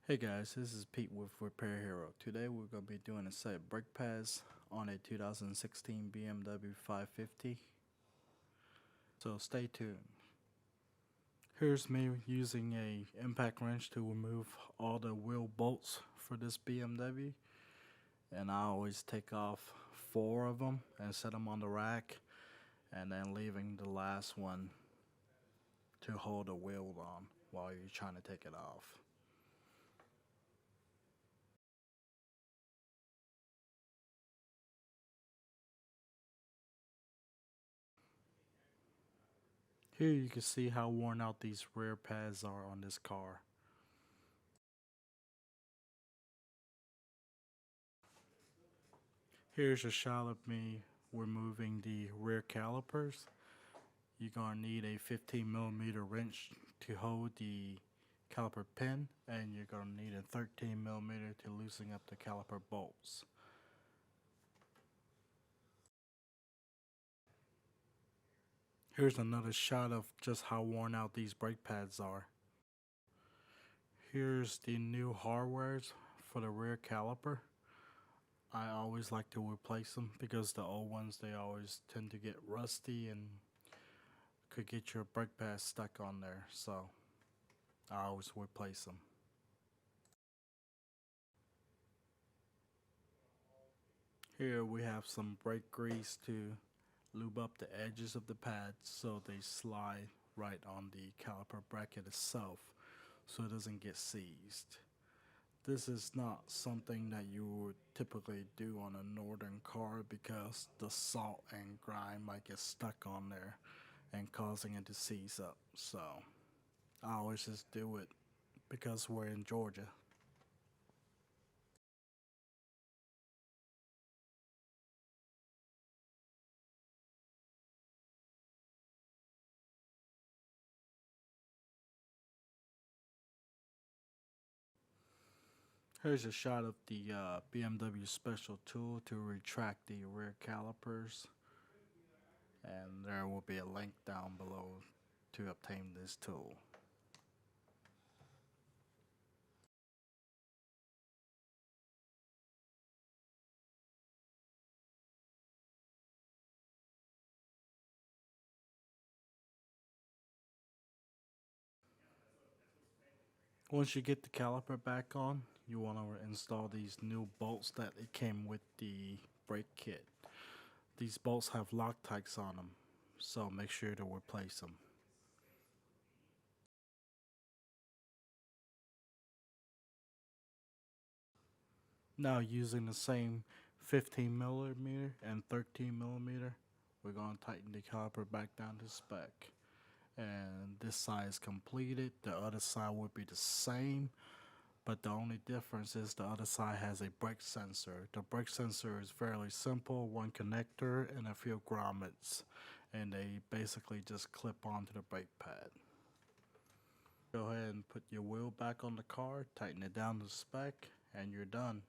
Hey guys, this is Pete with Repair Hero. Today we're going to be doing a set of brake pads on a 2016 BMW 550. So stay tuned. Here's me using a impact wrench to remove all the wheel bolts for this BMW. And I always take off 4 of them and set them on the rack, and then leaving the last one to hold the wheel on while you're trying to take it off. Here you can see how worn out these rear pads are on this car. Here's a shot of me removing the rear calipers. You're going to need a 15mm wrench to hold the caliper pin, and you're going to need a 13mm to loosen up the caliper bolts. Here's another shot of just how worn out these brake pads are. Here's the new hardwares for the rear caliper. I always like to replace them because the old ones, they always tend to get rusty and could get your brake pads stuck on there, so I always replace them. Here we have some brake grease to lube up the edges of the pads so they slide right on the caliper bracket itself so it doesn't get seized. This is not something that you would typically do on a northern car because the salt and grime might get stuck on there and causing it to seize up. So I always just do it because we're in Georgia. Here's a shot of the BMW special tool to retract the rear calipers, and there will be a link down below to obtain this tool. Once you get the caliper back on, you want to install these new bolts that it came with the brake kit. These bolts have Loctites on them, so make sure to replace them. Now, using the same 15mm and 13mm, we're going to tighten the caliper back down to spec. And this side is completed. The other side would be the same, but the only difference is the other side has a brake sensor. The brake sensor is fairly simple, one connector and a few grommets, and they basically just clip onto the brake pad. Go ahead and put your wheel back on the car, tighten it down to spec, and you're done.